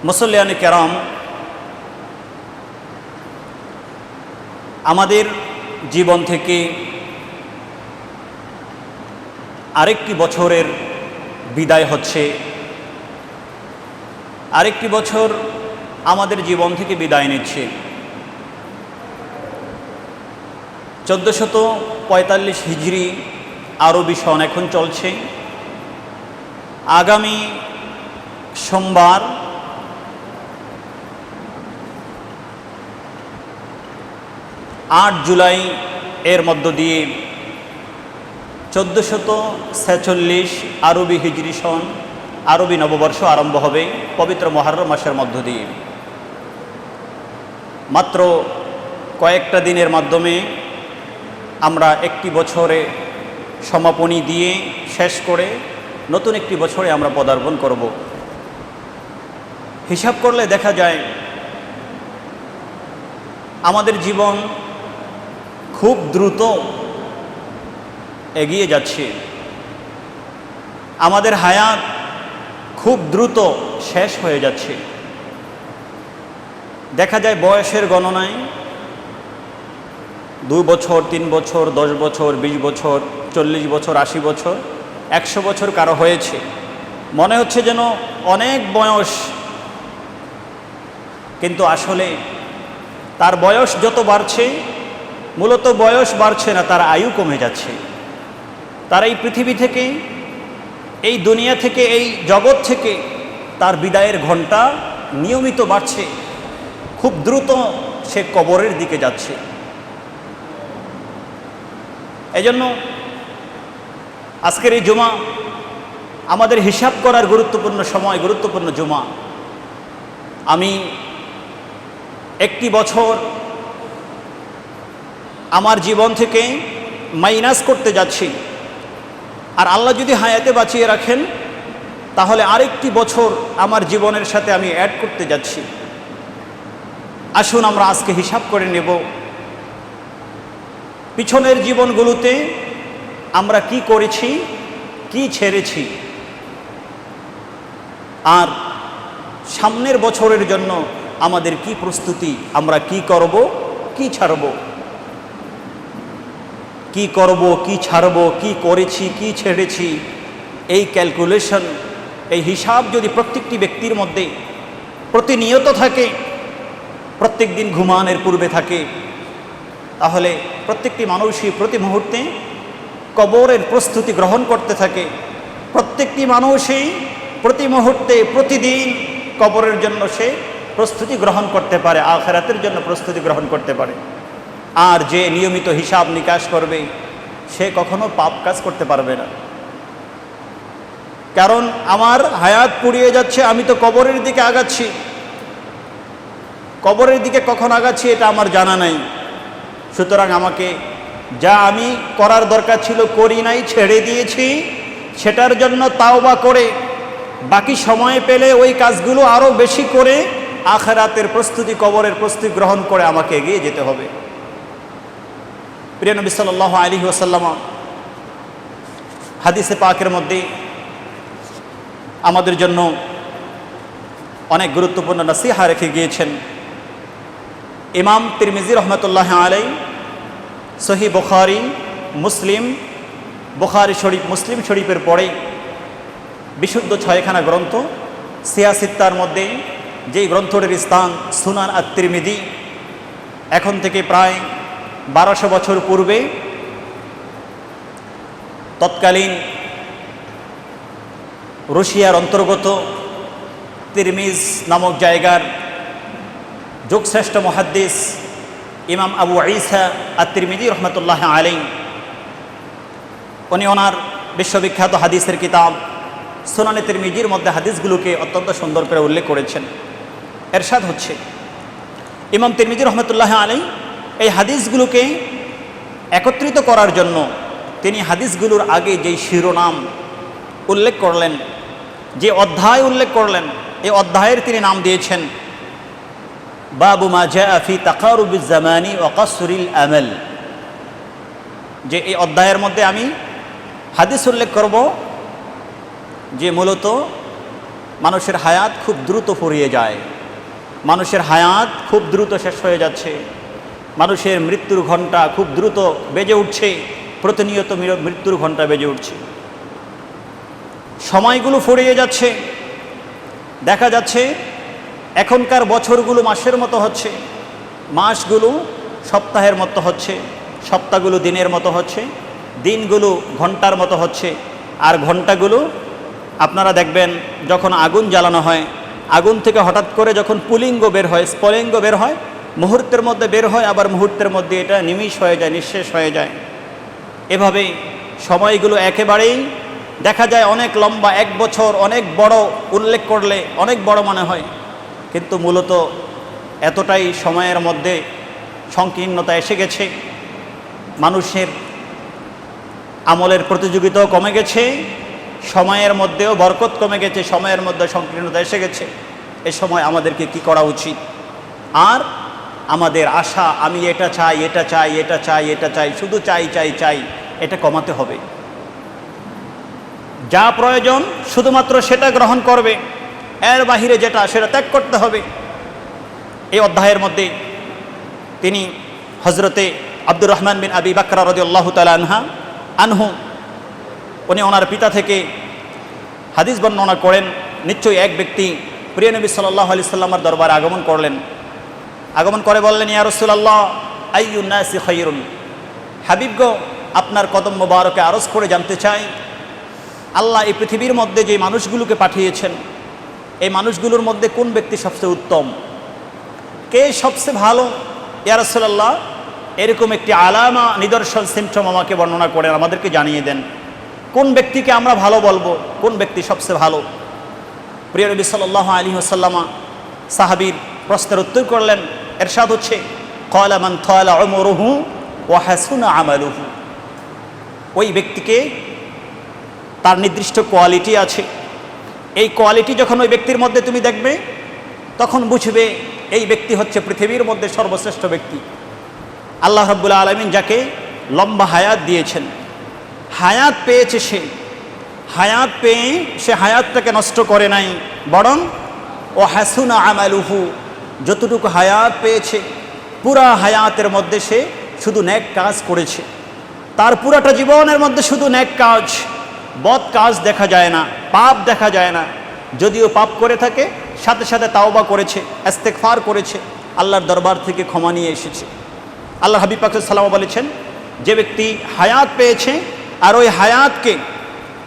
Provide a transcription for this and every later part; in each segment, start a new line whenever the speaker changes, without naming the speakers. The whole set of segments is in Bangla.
মুসল্লিয়ানে কেরাম, আমাদের জীবন থেকে আরেকটি বছরের বিদায় হচ্ছে। আরেকটি বছর আমাদের জীবন থেকে বিদায় নিচ্ছে। 1445 হিজরি আরবি সন এখন চলছে। আগামী সোমবার 8 জুলাই এর মধ্য দিয়ে 1446 আরবি হিজরি সন আরবি নববর্ষ আরম্ভ হবে পবিত্র মুহররম মাসের মধ্য দিয়ে। মাত্র কয়েকটা দিনের মাধ্যমে আমরা একটি বছরে সমাপনী দিয়ে শেষ করে নতুন একটি বছরে আমরা পদার্পণ করব। হিসাব করলে দেখা যায় আমাদের জীবন খুব দ্রুত এগিয়ে যাচ্ছে। আমাদের হায়াত খুব দ্রুত শেষ হয়ে যাচ্ছে। দেখা যায় বয়সের গণনায় 2 বছর, 3 বছর, 10 বছর, 20 বছর, 40 বছর, 80 বছর, 100 বছর কারো হয়েছে। মনে হচ্ছে যেন অনেক বয়স, কিন্তু আসলে তার বয়স যত বাড়ছে, মূলত বয়স বাড়ছে না, তার আয়ু কমে যাচ্ছে। তার এই পৃথিবী থেকে, এই দুনিয়া থেকে, এই জগৎ থেকে তার বিদায়ের ঘণ্টা নিয়মিত বাড়ছে। খুব দ্রুত সে কবরের দিকে যাচ্ছে। এজন্য আজকের এই জুমা আমাদের হিসাব করার গুরুত্বপূর্ণ সময়, গুরুত্বপূর্ণ জুমা। আমি একটি বছর আমার জীবন থেকে মাইনাস করতে যাচ্ছি, আর আল্লাহ যদি হায়াতে বাঁচিয়ে রাখেন তাহলে আরেকটি বছর আমার জীবনের সাথে আমি অ্যাড করতে যাচ্ছি। আসুন আমরা আজকে হিসাব করে নেব পিছনের জীবনগুলোতে আমরা কি করেছি, কি ছেড়েছি, আর সামনের বছরের জন্য আমাদের কি প্রস্তুতি, আমরা কি করব, কি ছাড়ব, কি করব, কি ছাড়ব, কি করেছি, কি ছেড়েছি। এই ক্যালকুলেশন, এই হিসাব যদি প্রত্যেকটি ব্যক্তির মধ্যে প্রতিনিয়ত থাকে, প্রত্যেক দিন ঘুমানোর পূর্বে থাকে, তাহলে প্রত্যেকটি মানুষই প্রতি মুহূর্তে কবরের প্রস্তুতি গ্রহণ করতে থাকে। প্রত্যেকটি মানুষই প্রতি মুহূর্তে, প্রতিদিন কবরের জন্য সে প্রস্তুতি গ্রহণ করতে পারে, আখিরাতের জন্য প্রস্তুতি গ্রহণ করতে পারে। আর যে নিয়মিত হিসাব নিকাশ করবে সে কখনো পাপ কাজ করতে পারবে না। কারণ আমার হায়াত পুড়িয়ে যাচ্ছে, আমি তো কবরের দিকে আগাচ্ছি। কবরের দিকে কখন আগাচ্ছি এটা আমার জানা নাই। সুতরাং আমাকে যা আমি করার দরকার ছিল করি নাই, ছেড়ে দিয়েছি, সেটার জন্য তাওবা করে বাকি সময় পেলে ওই কাজগুলো আরও বেশি করে আখিরাতের প্রস্তুতি, কবরের প্রস্তুতি গ্রহণ করে আমাকে এগিয়ে যেতে হবে। প্রিয় নবী সাল্লাল্লাহু আলাইহি ওয়াসাল্লাম হাদিসে পাকের মধ্যে আমাদের জন্য অনেক গুরুত্বপূর্ণ নসিহা রেখে গিয়েছেন। ইমাম তিরমিজি রহমতুল্লাহ আলাইহি সহিহ বুখারী, মুসলিম, বুখারী শরীফ, মুসলিম শরীফের পরে বিশুদ্ধ 6খানা গ্রন্থ, সিয়াসিত্তার মধ্যে যেই গ্রন্থটির স্থান সুনান আত-তিরমিজি, এখন থেকে প্রায় 1200 বছর পূর্বে তৎকালীন রুশিয়ার অন্তর্গত তিরমিজ নামক জায়গার যুগশ্রেষ্ঠ মুহাদ্দিস ইমাম আবু ঈসা আত-তিরমিজি রহমতুল্লাহ আলাইহি, উনি ওনার বিশ্ববিখ্যাত হাদিসের কিতাব সুনানে তিরমিজির মধ্যে হাদিসগুলোকে অত্যন্ত সুন্দর করে উল্লেখ করেছেন। এরশাদ হচ্ছে, ইমাম তিরমিজি রহমতুল্লাহ আলাইহি এই হাদিসগুলোকে একত্রিত করার জন্য তিনি হাদিসগুলোর আগে যেই শিরোনাম উল্লেখ করলেন, যে অধ্যায় উল্লেখ করলেন, এই অধ্যায়ের তিনি নাম দিয়েছেন বাবু মা জাআ ফি তাকারুবিজ জামানি ওয়া কাসরিল আমাল। যে এই অধ্যায়ের মধ্যে আমি হাদিস উল্লেখ করব যে মূলত মানুষের হায়াত খুব দ্রুত ফুরিয়ে যায়, মানুষের হায়াত খুব দ্রুত শেষ হয়ে যাচ্ছে, মানুষের মৃত্যুর ঘণ্টা খুব দ্রুত বেজে উঠছে, প্রতিনিয়ত মৃত্যুর ঘণ্টা বেজে উঠছে, সময়গুলো ফুরিয়ে যাচ্ছে। দেখা যাচ্ছে এখনকার বছরগুলো মাসের মতো হচ্ছে, মাসগুলো সপ্তাহের মতো হচ্ছে, সপ্তাহগুলো দিনের মতো হচ্ছে, দিনগুলো ঘন্টার মতো হচ্ছে, আর ঘন্টাগুলো আপনারা দেখবেন যখন আগুন জ্বালানো হয়, আগুন থেকে হঠাৎ করে যখন পুলিঙ্গ বের হয়, স্ফুলিঙ্গ বের হয়, মুহূর্তের মধ্যে বের হয়, আবার মুহূর্তের মধ্যে এটা নিমিষ হয়ে যায়, নিঃশেষ হয়ে যায়। এভাবে সময়গুলো একেবারেই দেখা যায় অনেক লম্বা, এক বছর অনেক বড় উল্লেখ করলে অনেক বড় মনে হয়, কিন্তু মূলত এতটাই সময়ের মধ্যে সংকীর্ণতা এসে গেছে, মানুষের আমলের প্রতিযোগিতাও কমে গেছে, সময়ের মধ্যেও বরকত কমে গেছে, সময়ের মধ্যে সংকীর্ণতা এসে গেছে। এ সময় আমাদেরকে কি করা উচিত? আর আমাদের আশা, আমি এটা চাই, এটা চাই, এটা চাই, এটা চাই, শুধু চাই চাই চাই, এটা কমাতে হবে। যা প্রয়োজন শুধুমাত্র সেটা গ্রহণ করবে, এর বাহিরে যেটা সেটা ত্যাগ করতে হবে। এই অধ্যায়ের মধ্যে তিনি হজরতে আব্দুর রহমান বিন আবি বাকরা রাদিয়াল্লাহু তাআলা আনহু উনি ওনার পিতা থেকে হাদিস বর্ণনা করেন, নিশ্চয়ই এক ব্যক্তি প্রিয় নবী সাল্লাল্লাহু আলাইহি সাল্লামের দরবারে আগমন করলেন, আগমন করে বললেন, ইয়া রাসূলুল্লাহ আইয়ুন নাসি খায়রুন, হাবিব গো, আপনার কদম মোবারকে আরজ করে জানতে চাই, আল্লাহ এই পৃথিবীর মধ্যে যে মানুষগুলোকে পাঠিয়েছেন, এই মানুষগুলোর মধ্যে কোন ব্যক্তি সবচেয়ে উত্তম, কে সবচেয়ে ভালো? ইয়া রাসূলুল্লাহ, এরকম একটি আলামা, নিদর্শন, সিমটম আমাকে বর্ণনা করেন, আমাদেরকে জানিয়ে দেন, কোন ব্যক্তিকে আমরা ভালো বলবো, কোন ব্যক্তি সবচেয়ে ভালো? প্রিয় নবী সাল্লাল্লাহু আলাইহি ওয়াসাল্লাম সাহাবীর প্রশ্নের উত্তর করলেন, এরশাদ হচ্ছে, ক্বালা মান তালা উমরুহু ওয়া হাসুনা আমালুহু, ওই ব্যক্তিকে তার নির্দিষ্ট কোয়ালিটি আছে, এই কোয়ালিটি যখন ওই ব্যক্তির মধ্যে তুমি দেখবে, তখন বুঝবে এই ব্যক্তি হচ্ছে পৃথিবীর মধ্যে সর্বশ্রেষ্ঠ ব্যক্তি। আল্লাহ রাব্বুল আলামিন যাকে লম্বা হায়াত দিয়েছেন, হায়াত পেয়েছে, সে হায়াত পেয়ে সে হায়াতটাকে নষ্ট করে নাই, বরং ও হাসুনা আমালুহু, যতটুকু হায়াত পেয়েছে পুরা হায়াতের মধ্যে সে শুধু নেক কাজ করেছে, তার পুরাটা জীবনের মধ্যে শুধু নেক কাজ, বদ কাজ দেখা যায় না, পাপ দেখা যায় না। যদিও পাপ করে থাকে, সাথে সাথে তাওবা করেছে, ইস্তেগফার করেছে, আল্লাহর দরবার থেকে ক্ষমা নিয়ে এসেছে। আল্লাহ হাবিব পাক সাল্লাল্লাহু আলাইহি ওয়াসাল্লাম বলেছেন, যে ব্যক্তি হায়াত পেয়েছে আর ওই হায়াতকে,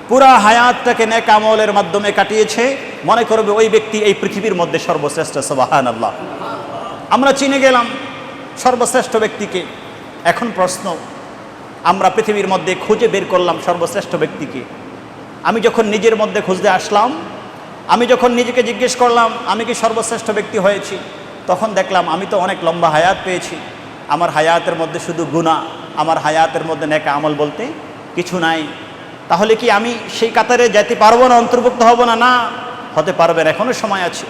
পুরা হায়াতটাকে নেক আমলের মাধ্যমে কাটিয়েছে, মনে করবে ওই ব্যক্তি এই পৃথিবীর মধ্যে সর্বশ্রেষ্ঠ। সুবহানাল্লাহ। আমরা চিনে গেলাম সর্বশ্রেষ্ঠ ব্যক্তিকে। এখন প্রশ্ন, আমরা পৃথিবীর মধ্যে খুঁজে বের করলাম সর্বশ্রেষ্ঠ ব্যক্তিকে। আমি যখন নিজের মধ্যে খুঁজতে আসলাম, আমি যখন নিজেকে জিজ্ঞেস করলাম আমি কি সর্বশ্রেষ্ঠ ব্যক্তি হয়েছি, তখন দেখলাম আমি তো অনেক লম্বা হায়াত পেয়েছি, আমার হায়াতের মধ্যে শুধু গুনাহ, আমার হায়াতের মধ্যে নেক আমল বলতে কিছু নাই। তাহলে কি আমি সেই কাতারে যেতে পারবো না, অন্তর্ভুক্ত হব না? না, হতে পারবেন, এখনও সময় আছে।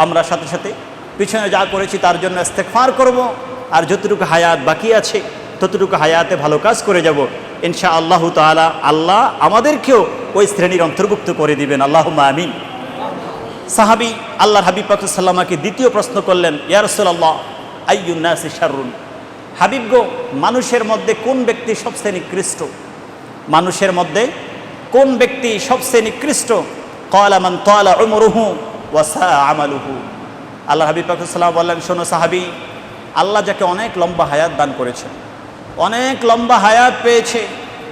আমরা সাথে সাথে পিছনে যা করেছি তার জন্য ইস্তেগফার করব, আর যতটুকু হায়াত বাকি আছে ততটুকু হায়াতে ভালো কাজ করে যাব ইনশাআল্লাহু তাআলা। আল্লাহ আমাদেরকেও ওই শ্রেণীর অন্তর্ভুক্ত করে দিবেন, আল্লাহুম্মা আমিন। সাহাবী আল্লাহর হাবিব পাক সাল্লাল্লাহু আলাইহি ওয়াসাল্লামকে দ্বিতীয় প্রশ্ন করলেন, ইয়া রাসূলুল্লাহ আইয়ুন নাসি শাররুন, হাবিব গো, মানুষের মধ্যে কোন ব্যক্তি সবচেয়ে নিকৃষ্ট? মানুষের মধ্যে কোন ব্যক্তি সবচেয়ে নিকৃষ্ট? ক্বালা মান তালা উমরুহু ওয়া সাআ আমালুহু। আল্লাহ হাবিব পাক সাল্লাল্লাহু আলাইহি ওয়াসাল্লাম বললেন, শোনো সাহাবী, আল্লাহ যাকে অনেক লম্বা হায়াত দান করেছেন, অনেক লম্বা হায়াত পেয়েছে,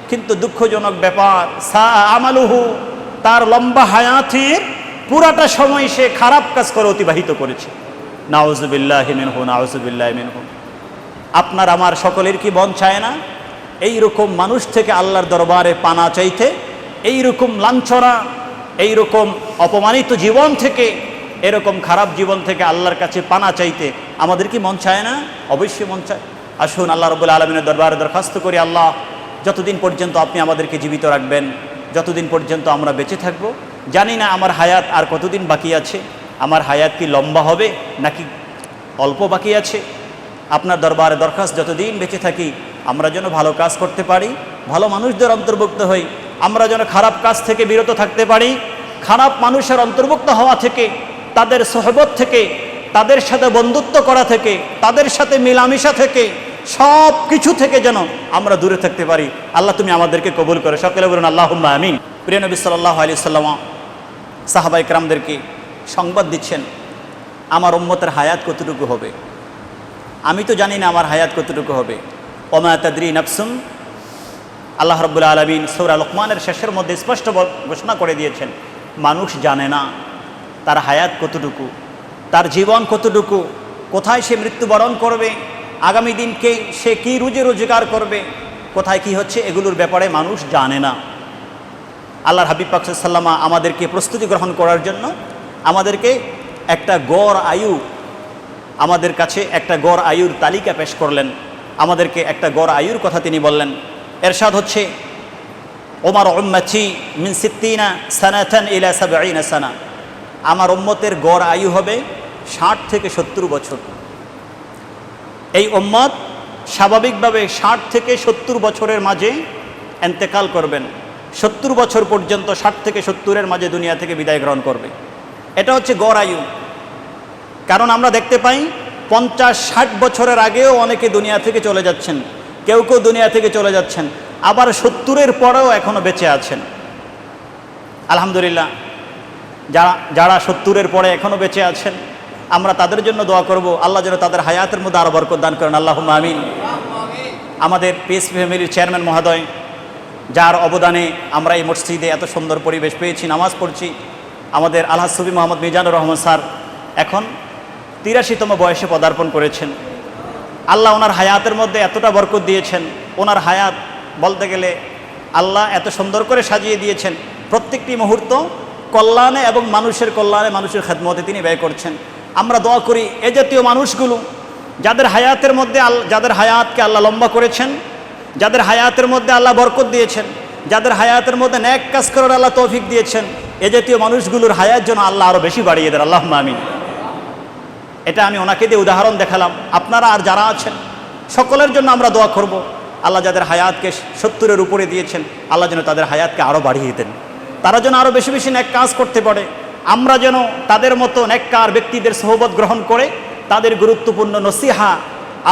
কিন্তু দুঃখজনক ব্যাপার, সাআ আমালুহু, তার লম্বা হায়াতের পুরাটা সময় সে খারাপ কাজ করে অতিবাহিত করেছে। নাউযুবিল্লাহি মিনহু, নাউযুবিল্লাহি মিনহু। আপনার আমার সকলের কি মন চায় না এইরকম মানুষ থেকে আল্লাহর দরবারে পানা চাইতে, এইরকম লাঞ্ছনা, এইরকম অপমানিত জীবন থেকে, এরকম খারাপ জীবন থেকে আল্লাহর কাছে পানা চাইতে? আমাদের কি মন চায় না? অবশ্যই মন চায়। আসুন আল্লাহ রাব্বুল আলামিনের দরবারে দরখাস্ত করি, আল্লাহ যতদিন পর্যন্ত আপনি আমাদেরকে জীবিত রাখবেন, যতদিন পর্যন্ত আমরা বেঁচে থাকব, জানি না আমার হায়াত আর কতদিন বাকি আছে, আমার হায়াত কি লম্বা হবে নাকি অল্প বাকি আছে। আপনার দরবারে দরখাস্ত, যতদিন বেঁচে থাকি আমরা যেন ভালো কাজ করতে পারি, ভালো মানুষদের অন্তর্ভুক্ত হই, আমরা যেন খারাপ কাজ থেকে বিরত থাকতে পারি, খারাপ মানুষের অন্তর্ভুক্ত হওয়া থেকে, তাদের সোহবত থেকে, তাদের সাথে বন্ধুত্ব করা থেকে, তাদের সাথে মিলামিশা থেকে, সব কিছু থেকে যেন আমরা দূরে থাকতে পারি। আল্লাহ তুমি আমাদেরকে কবুল করে। সকলে বলুন আল্লাহুম্মা আমিন। প্রিয় নবী সাল্লাল্লাহু আলাইহি সাল্লাম সাহাবায়ে কেরামদেরকে সংবাদ দিচ্ছেন, আমার উম্মতের হায়াত কতটুকু হবে। আমি তো জানি না আমার হায়াত কতটুকু হবে। ওমা তাদরি নাফসুম, আল্লাহ রাব্বুল আলামিন সূরা লুকমানের শেষের মধ্যে স্পষ্ট ঘোষণা করে দিয়েছেন, মানুষ জানে না তার হায়াত কতটুকু, তার জীবন কতটুকু, কোথায় সে মৃত্যুবরণ করবে, আগামী দিনকে সে কী রুজি রোজগার করবে, কোথায় কি হচ্ছে, এগুলোর ব্যাপারে মানুষ জানে না। আল্লাহর হাবিব পাক সাল্লাল্লাহু আলাইহি ওয়াসাল্লাম আমাদেরকে প্রস্তুতি গ্রহণ করার জন্য আমাদেরকে একটা গড় আয়ু, আমাদের কাছে একটা গড় আয়ুর তালিকা পেশ করলেন। আমাদেরকে একটা গড় আয়ুর কথা তিনি বললেন। এরশাদ হচ্ছে, ওমার উম্মতি মিন সিত্তিনা সানাতান ইলা সাবঈনা সানা, আমার উম্মতের গড় আয়ু হবে 60 থেকে 70 বছর। এই উম্মত স্বাভাবিকভাবে 60 থেকে 70 বছরের মাঝে ইন্তেকাল করবেন। 70 বছর পর্যন্ত 60 থেকে 70-এর মাঝে দুনিয়া থেকে বিদায় গ্রহণ করবে। এটা হচ্ছে গড় আয়ু। কারণ আমরা দেখতে পাই 50-60 বছরের আগেও অনেকে দুনিয়া থেকে চলে যাচ্ছেন, কেউ কেউ দুনিয়া থেকে চলে যাচ্ছেন, আবার 70-এর পরেও এখনও বেঁচে আছেন। আলহামদুলিল্লাহ, যারা 70-এর পরে এখনও বেঁচে আছেন, আমরা তাদের জন্য দোয়া করব, আল্লাহ যেন তাদের হায়াতের মধ্যে আরও বরকত দান করেন। আল্লাহুম্মা আমিন। আমাদের পিএসপি ফ্যামিলির চেয়ারম্যান মহোদয়, যার অবদানে আমরা এই মসজিদে এত সুন্দর পরিবেশ পেয়েছি, নামাজ পড়ছি, আমাদের আলহাজ সুফি মোহাম্মদ মিজানুর রহমান স্যার এখন 83তম বয়সে পদার্পণ করেছেন। আল্লাহ ওনার হায়াতের মধ্যে এতটা বরকত দিয়েছেন, ওনার হায়াত বলতে গেলে আল্লাহ এত সুন্দর করে সাজিয়ে দিয়েছেন। প্রত্যেকটি মুহূর্ত কল্যাণে এবং মানুষের কল্যাণে, মানুষের খেদমতে তিনি ব্যয় করছেন। আমরা দোয়া করি এ জাতীয় মানুষগুলো, যাদের হায়াতের মধ্যে যাদের হায়াতকে আল্লাহ লম্বা করেছেন, যাদের হায়াতের মধ্যে আল্লাহ বরকত দিয়েছেন, যাদের হায়াতের মধ্যে নেক কাজ করার আল্লাহ তৌফিক দিয়েছেন, এ জাতীয় মানুষগুলোর হায়াত যেন আল্লাহ আরও বেশি বাড়িয়ে দেন। আল্লাহুম্মা আমিন। এটা আমি ওনাকে দিয়ে উদাহরণ দেখালাম। আপনারা আর যারা আছেন সকলের জন্য আমরা দোয়া করব, আল্লাহ যাদের হায়াতকে 70-এর উপরে দিয়েছেন, আল্লাহ যেন তাদের হায়াতকে আরও বাড়িয়ে দেন, তারা যেন আরও বেশি বেশি নেক কাজ করতে পারে। আমরা যেন তাদের মতো নেককার ব্যক্তিদের সোহবত গ্রহণ করে, তাদের গুরুত্বপূর্ণ নসিহা,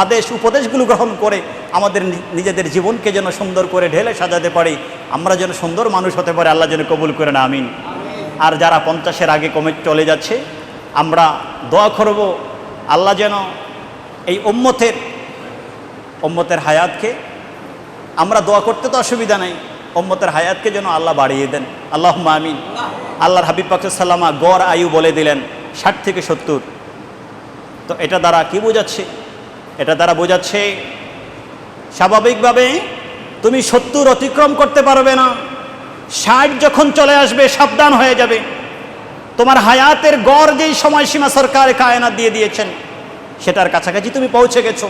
আদেশ, উপদেশগুলো গ্রহণ করে আমাদের নিজেদের জীবনকে যেন সুন্দর করে ঢেলে সাজাতে পারি, আমরা যেন সুন্দর মানুষ হতে পারি। আল্লাহ যেন কবুল করে না, আমিন। আর যারা 50-এর আগে কমে চলে যাচ্ছে, আমরা দোয়া করব আল্লাহ যেন এই উম্মতের হায়াতকে, আমরা দোয়া করতে তো অসুবিধা নেই, উম্মতের হায়াতকে যেন আল্লাহ বাড়িয়ে দেন। আল্লাহুম্মা আমিন। আল্লাহর হাবিব পাক সাল্লাল্লাহু আলাইহি ওয়াসাল্লাম গড় আয়ু বলে দিলেন 60 থেকে 70। তো এটা দ্বারা কি বোঝাচ্ছে? এটা দ্বারা বোঝাচ্ছে স্বাভাবিকভাবে তুমি 70 অতিক্রম করতে পারবে না। 60 যখন চলে আসবে সাবধান হয়ে যাবে। তোমার হায়াতের গড় যেই সময়সীমা সরকার কায়নাত দিয়ে দিয়েছেন, সেটার কাছাকাছি তুমি পৌঁছে গেছো।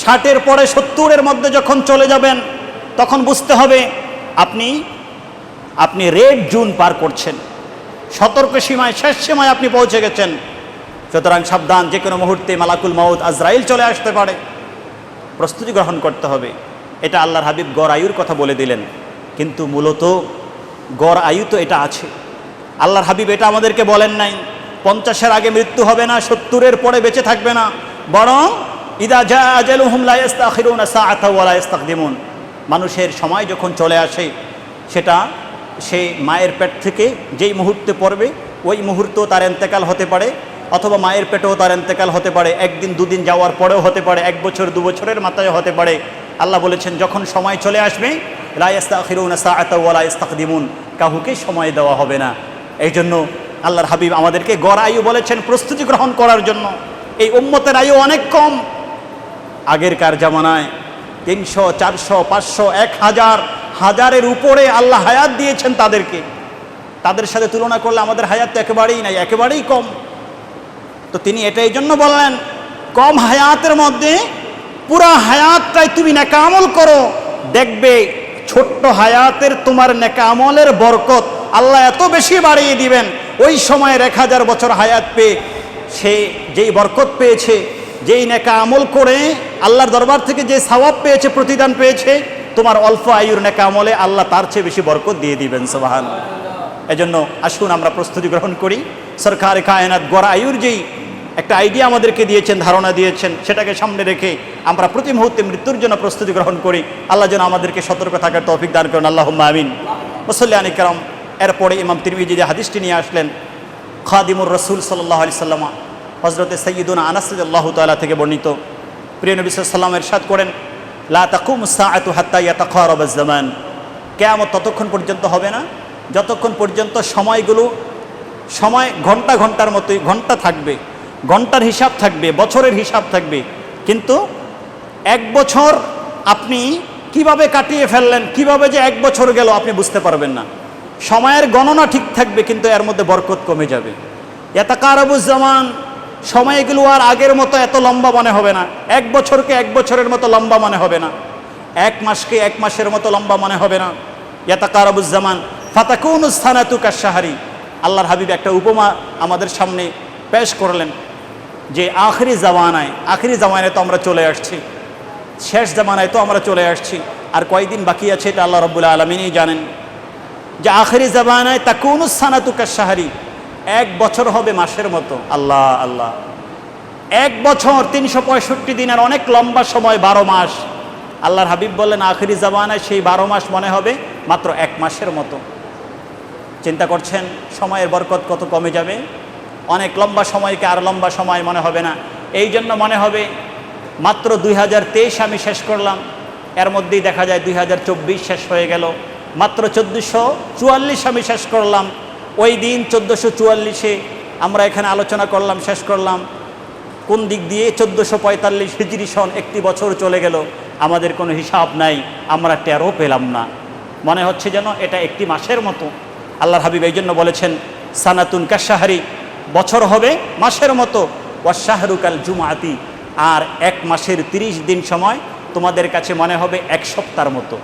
60-এর পরে 70-এর মধ্যে যখন চলে যাবেন, তখন বুঝতে হবে আপনি রেড জোন পার করছেন, সতর্ক সীমায়, শেষ সীমায় আপনি পৌঁছে গেছেন। সুতরাং সাবধান, যে কোনো মুহূর্তে মালাকুল মাউত আজরাইল চলে আসতে পারে, প্রস্তুতি গ্রহণ করতে হবে। এটা আল্লাহর হাবিব গড় আয়ুর কথা বলে দিলেন, কিন্তু মূলত গড় আয়ু তো এটা আছে। আল্লাহর হাবিব এটা আমাদেরকে বলেন নাই 50-এর আগে মৃত্যু হবে না, 70-এর পরে বেঁচে থাকবে না, বরং ইদা জা আজালুহুম লা ইস্তাখিরুনা সাআতাও ওয়া লা ইস্তাকদিমুন। মানুষের সময় যখন চলে আসে, সেটা সে মায়ের পেট থেকে যেই মুহূর্তে পড়বে, ওই মুহূর্তেও তার ইন্তেকাল হতে পারে, অথবা মায়ের পেটেও তার ইন্তেকাল হতে পারে, একদিন দুদিন যাওয়ার পরেও হতে পারে, 1 বছর 2 বছরের মাথায় হতে পারে। আল্লাহ বলেছেন যখন সময় চলে আসবে, লা ইস্তাখিরুনা সাআতাও ওয়া লা ইস্তাকদিমুন, কাউকে সময় দেওয়া হবে না। এই জন্য আল্লাহর হাবিব আমাদেরকে গড় আয়ু বলেছেন প্রস্তুতি গ্রহণ করার জন্য। এই উম্মতের আয়ু অনেক কম। আগেরকার জামানায় 300, 400, 500, 1000, হাজারের উপরে আল্লাহ হায়াত দিয়েছেন তাদেরকে। তাদের সাথে তুলনা করলে আমাদের হায়াত তো একেবারেই নাই, একেবারেই কম। তো তিনি এটা এই জন্য বললেন, কম হায়াতের মধ্যে পুরা হায়াতটাই তুমি নেক আমল করো, দেখবে ছোট্ট হায়াতের তোমার নেক আমলের বরকত আল্লাহ এত বেশি বাড়িয়ে দিবেন। ওই সময়ের 1000 বছর হায়াত পেয়ে সে যেই বরকত পেয়েছে, যেই নেক আমল করে আল্লাহর দরবার থেকে যে সওয়াব পেয়েছে, প্রতিদান পেয়েছে, তোমার অল্প আয়ুর নেক আমলে আল্লাহ তার চেয়ে বেশি বরকত দিয়ে দিবেন। সুবহানাল্লাহ। এজন্য আসুন আমরা প্রস্তুতি গ্রহণ করি। সরকার কায়নাত গড়া আয়ুর যেই একটা আইডিয়া আমাদেরকে দিয়েছেন, ধারণা দিয়েছেন, সেটাকে সামনে রেখে আমরা প্রতি মুহূর্তে মৃত্যুর জন্য প্রস্তুতি গ্রহণ করি। আল্লাহ যেন আমাদেরকে সতর্ক থাকার তৌফিক দান করেন। আল্লাহুম্মা আমিন। মুসল্লিয়ান ইকরাম, এরপরে ইমাম তিরমিজি যে হাদিসটি নিয়ে আসলেন, খাদিমুর রাসূল সাল্লাল্লাহু আলাইহি সাল্লাম হযরতে সাইয়্যিদুনা আনাস রাদিয়াল্লাহু তাআলা থেকে বর্ণিত, প্রিয় নবী সাল্লাল্লাহু আলাইহি ওয়াসাল্লাম ইরশাদ করেন, লা তাকুমুস সাআতু হাত্তা ইয়াতাকারাবাজ জামান। কিয়ামত ততক্ষণ পর্যন্ত হবে না যতক্ষণ পর্যন্ত সময় ঘন্টা ঘন্টার মতোই ঘন্টা থাকবে, ঘন্টার হিসাব থাকবে, বছরের হিসাব থাকবে, কিন্তু এক বছর আপনি কিভাবে কাটিয়ে ফেললেন, কিভাবে যে এক বছর গেল আপনি বুঝতে পারবেন না। সময়ের গণনা ঠিক থাকবে কিন্তু এর মধ্যে বরকত কমে যাবে। ইয়াতাকারাবুজ জামান, সময়গুলো আর আগের মতো এত লম্বা মনে হবে না। এক বছরকে এক বছরের মতো লম্বা মনে হবে না, এক মাসকে এক মাসের মতো লম্বা মনে হবে না। ইয়াতাকারাবুজ জামান ফাতাকুনুস সানাতু কাশ-শাহরি। আল্লাহর হাবিব একটা উপমা আমাদের সামনে পেশ করলেন যে আখিরি জামানায় তো আমরা চলে আসছি, শেষ জামানায় তো আমরা চলে আসছি, আর কয়দিন বাকি আছে এটা আল্লাহ রাব্বুল আলামিনই জানেন। যে আখিরি জামানায় তাকুনুস সানাতু কাশ-শাহরি, এক বছর হবে মাসের মতো। আল্লাহ আল্লাহ, এক বছর 365 দিনের অনেক লম্বা সময়, 12 মাস। আল্লাহর হাবিব বললেন আখিরি জামানায় সেই 12 মাস মনে হবে মাত্র এক মাসের মতো। চিন্তা করছেন সময়ের বরকত কত কমে যাবে। অনেক লম্বা সময়কে আর লম্বা সময় মনে হবে না। এই জন্য মনে হবে মাত্র 2023 আমি শেষ করলাম, এর মধ্যেই দেখা যায় 2024 শেষ হয়ে গেল। মাত্র 1444 আমি শেষ করলাম, ওই দিন 1444-এ আমরা এখানে আলোচনা করলাম, শেষ করলাম। কোন দিক দিয়ে 1445 হিজরি সন, একটি বছর চলে গেল, আমাদের কোনো হিসাব নাই, আমরা টেরও পেলাম না। মনে হচ্ছে যেন এটা একটি মাসের মতো। আল্লাহর হাবিব এই জন্য বলেছেন সানাতুন কাশ-শাহরি, বছর হবে মাসের মতো, ওয়াশ-শাহরু কাল জুমআতি, আর এক মাসের 30 দিন সময় তোমাদের কাছে মনে হবে এক সপ্তাহের মতো,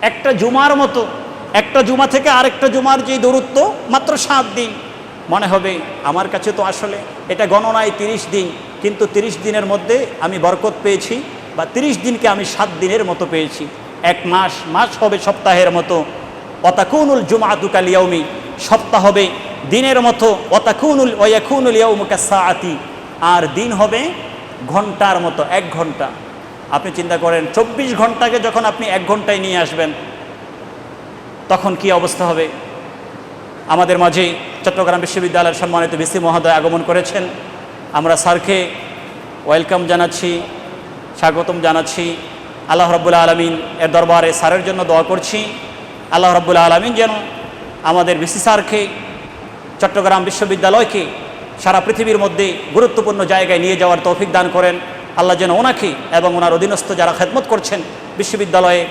একটা জুমার মতো। একটা জুমা থেকে আরেকটা জুমার যে দূরত্ব মাত্র 7 দিন, মনে হবে আমার কাছে তো আসলে এটা গণনায় 30 দিন, কিন্তু 30 দিনের মধ্যে আমি বরকত পেয়েছি, বা 30 দিনকে আমি 7 দিনের মতো পেয়েছি। এক মাস হবে সপ্তাহের মতো। ওয়াতাকুনুল জুমআতু কাল ইয়াউমি, সপ্তাহ হবে দিনের মতো। ওয়ায়াকুনুল ইয়াউমু কাস-সাআতি, আর দিন হবে ঘন্টার মতো, 1 ঘন্টা। আপনি চিন্তা করেন 24 ঘন্টাকে যখন আপনি 1 ঘন্টায় নিয়ে আসবেন তখন কি অবস্থা হবে। আমাদের মাঝে চট্টগ্রাম বিশ্ববিদ্যালয়ের সম্মানিত ভিসি মহোদয় আগমন করেছেন। আমরা স্যারকে ওয়েলকাম জানাচ্ছি, স্বাগতম জানাচ্ছি। আল্লাহ রাব্বুল আলামিন এর দরবারে স্যারের জন্য দোয়া করছি। আল্লাহ রাব্বুল আলামিন যেন আমাদের ভিসি স্যারকে, চট্টগ্রাম বিশ্ববিদ্যালয়কে সারা পৃথিবীর মধ্যে গুরুত্বপূর্ণ জায়গায় নিয়ে যাওয়ার তৌফিক দান করেন। আল্লাহ যেন ওনাকে এবং ওনার অধীনস্থ যারা খেদমত করছেন, বিশ্ববিদ্যালয়ে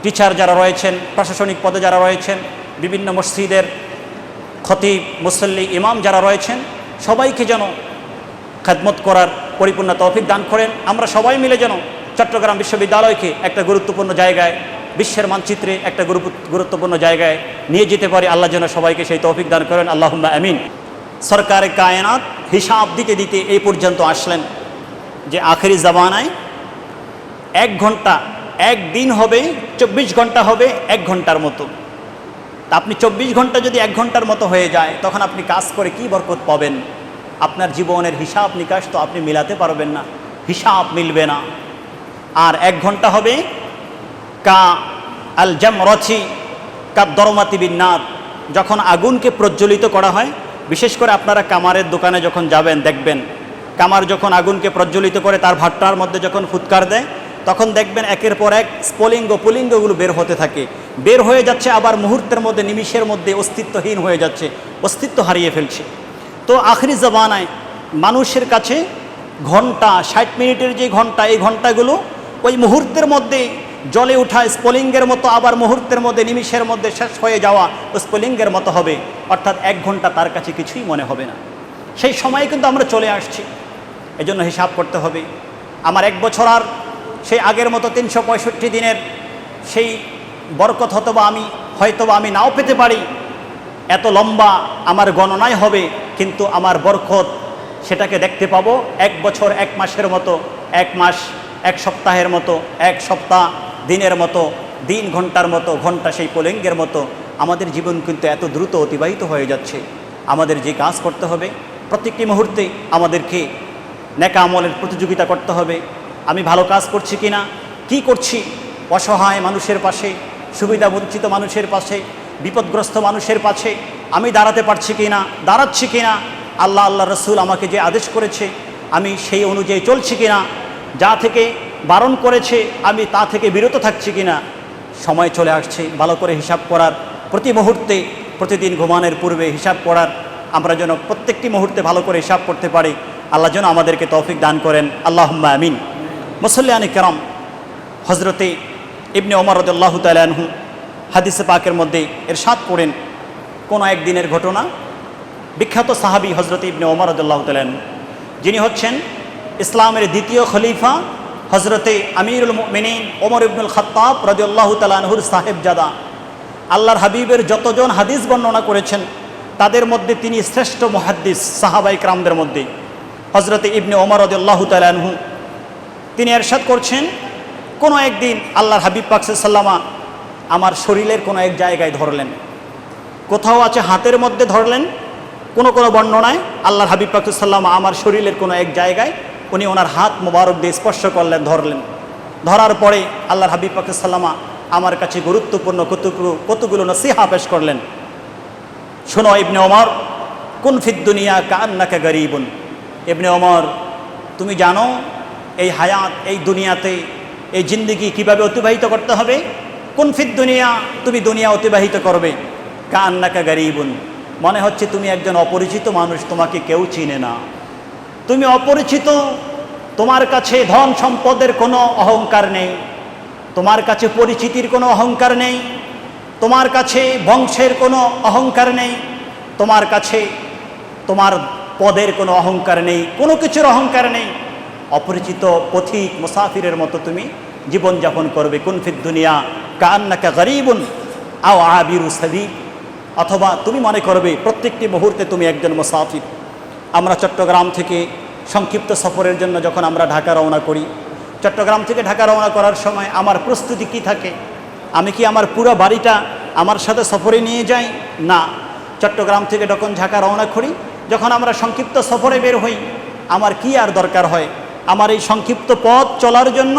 টিচার যারা রয়েছেন, প্রশাসনিক পদে যারা রয়েছেন, বিভিন্ন মসজিদের খতিব, মুসল্লি, ইমাম যারা রয়েছেন, সবাইকে যেন খেদমত করার পরিপূর্ণ তৌফিক দান করেন। আমরা সবাই মিলে যেন চট্টগ্রাম বিশ্ববিদ্যালয়কে একটা গুরুত্বপূর্ণ জায়গায়, বিশ্বের মানচিত্রে একটা গুরুত্বপূর্ণ জায়গায় নিয়ে যেতে পারি। আল্লাহ যেন সবাইকে সেই তৌফিক দান করেন। আল্লাহুম্মা আমিন। সরকারে কায়নাত হিসাব দিতে দিতে এই পর্যন্ত আসলেন যে আখেরি জামানায় 1 ঘন্টা, 1 দিন হবে 24 ঘন্টা হবে 1 ঘন্টার মতো। তা আপনি 24 ঘন্টা যদি 1 ঘন্টার মতো হয়ে যায়, তখন আপনি কাজ করে কি বরকত পাবেন? আপনার জীবনের হিসাব নিকাশ তো আপনি মিলাতে পারবেন না, হিসাব মিলবে না। আর 1 ঘন্টা হবে কা আল জামরাতি কা দরমাতি বিন্নার, যখন আগুনকে প্রজ্বলিত করা হয়। বিশেষ করে আপনারা কামারের দোকানে যখন যাবেন দেখবেন, কামার যখন আগুনকে প্রজ্বলিত করে তার ভাট্টার মধ্যে যখন ফুৎকার দেয়, তখন দেখবেন একের পর এক স্ফুলিঙ্গ পুলিঙ্গগুলো বের হতে থাকে, বের হয়ে যাচ্ছে, আবার মুহূর্তের মধ্যে, নিমিষের মধ্যে অস্তিত্বহীন হয়ে যাচ্ছে, অস্তিত্ব হারিয়ে ফেলছে। তো আখরি জামানায় মানুষের কাছে ঘন্টা, 60 মিনিটের যে ঘন্টা, এই ঘন্টাগুলো ওই মুহূর্তের মধ্যে জ্বলে ওঠা স্ফুলিঙ্গের মতো, আবার মুহূর্তের মধ্যে, নিমিষের মধ্যে শেষ হয়ে যাওয়া স্ফুলিঙ্গের মতো হবে। অর্থাৎ 1 ঘন্টা তার কাছে কিছুই মনে হবে না। সেই সময়ে কিন্তু আমরা চলে আসছি। এজন্য হিসাব করতে হবে, আমার 1 বছর আর সেই আগের মতো 365 দিনের সেই বরকত হয়তোবা আমি নাও পেতে পারি, এত লম্বা আমার গণনায় হবে, কিন্তু আমার বরকত সেটাকে দেখতে পাবো 1 বছর 1 মাসের মতো, 1 মাস 1 সপ্তাহের মতো, 1 সপ্তাহ দিনের মতো, দিন ঘন্টার মতো, ঘন্টা সেই পুলিঙ্গের মতো, আমাদের জীবন কিন্তু এত দ্রুত অতিবাহিত হয়ে যাচ্ছে। আমাদের যে কাজ করতে হবে, প্রত্যেকটি মুহূর্তে আমাদেরকে নেকা আমলের প্রতিযোগিতা করতে হবে। আমি ভালো কাজ করছি কিনা, কি করছি, অসহায় মানুষের পাশে, সুবিধা বঞ্চিত মানুষের পাশে, বিপদগ্রস্ত মানুষের পাশে আমি দাঁড়াতে পারছি কিনা, দাঁড়াচ্ছি কিনা, আল্লাহ রসুল আমাকে যে আদেশ করেছে আমি সেই অনুযায়ী চলছি কিনা, যা থেকে বারণ করেছে আমি তা থেকে বিরত থাকছি কিনা। সময় চলে আসছে ভালো করে হিসাব করার, প্রতি মুহূর্তে, প্রতিদিন ঘুমানোর পূর্বে হিসাব করার। আমরা যেন প্রত্যেকটি মুহূর্তে ভালো করে হিসাব করতে পারি। আল্লাহ যেন আমাদেরকে তৌফিক দান করেন, আল্লাহুম্মা আমিন। মুসল্লিয়ানে কেরাম, হজরতে ইবনে ওমর রাদিয়াল্লাহু তাআলা আনহু হাদিসে পাকের মধ্যে ইরশাদ করেন, কোনো একদিনের ঘটনা, বিখ্যাত সাহাবী হজরত ইবনে ওমর রাদিয়াল্লাহু তাআলা আনহু, যিনি হচ্ছেন ইসলামের দ্বিতীয় খলিফা হজরতে আমিরুল মুমিনিন ওমর ইবনুল খাত্তাব রাদিয়াল্লাহু তাআলা আনহুর সাহেবজাদা। আল্লাহর হাবিবের যতজন হাদিস বর্ণনা করেছেন তাদের মধ্যে তিনি শ্রেষ্ঠ মুহাদ্দিস সাহাবায়ে কেরামদের মধ্যে। হজরতে ইবনে ওমর রাদিয়াল্লাহু তাআলা আনহু তিনি ইরশাদ করছেন, কোনো একদিন আল্লাহর হাবিব পাক সাল্লাল্লাহু আলাইহি ওয়াসাল্লাম আমার শরীরের কোনো এক জায়গায় ধরলেন। কোথাও আছে হাতের মধ্যে ধরলেন, কোনো বর্ণনায় আল্লাহর হাবিব পাক সাল্লাল্লাহু আলাইহি ওয়াসাল্লাম আমার শরীরের কোনো এক জায়গায় উনি ওনার হাত মোবারক দিয়ে স্পর্শ করলেন, ধরলেন। ধরার পরে আল্লাহর হাবিব পাক সাল্লাল্লাহু আলাইহি ওয়াসাল্লাম আমার কাছে গুরুত্বপূর্ণ কতগুলো নসিহা পেশ করলেন। শোনো ইবনে ওমর, কুন ফিদ দুনিয়া কাআন্নাকা গরীবুন। ইবনে ওমর, তুমি জানো এই হায়াত, এই দুনিয়াতে এই জিন্দেগি কিভাবে অতিবাহিত করতে হবে। কুন ফিদ দুনিয়া, তুমি দুনিয়া অতিবাহিত করবে কাআন্নাকা গরীবুন, মনে হচ্ছে তুমি একজন অপরিচিত মানুষ, তোমাকে কেউ চিনে না, তুমি অপরিচিত, তোমার কাছে ধন সম্পদের কোনো অহংকার নেই, তোমার কাছে পরিচিতির কোনো অহংকার নেই, তোমার কাছে বংশের কোনো অহংকার নেই, তোমার কাছে তোমার পদের কোনো অহংকার নেই, কোনো কিছুর অহংকার নেই। অপরিচিত পথিক মুসাফিরের মতো তুমি জীবনযাপন করবে। কুন ফিদ দুনিয়া কাআন্নাকা গরীবুন আও আবিরু সাবিল, অথবা তুমি মনে করবে প্রত্যেকটি মুহূর্তে তুমি একজন মুসাফির। আমরা চট্টগ্রাম থেকে সংক্ষিপ্ত সফরের জন্য যখন আমরা ঢাকা রওনা করি, চট্টগ্রাম থেকে ঢাকা রওনা করার সময় আমার প্রস্তুতি কি থাকে? আমি কি আমার পুরো বাড়িটা আমার সাথে সফরে নিয়ে যাই? না, চট্টগ্রাম থেকে যখন ঢাকা রওনা করি, যখন আমরা সংক্ষিপ্ত সফরে বের হই, আমার কি আর দরকার হয়? আমার এই সংক্ষিপ্ত পথ চলার জন্য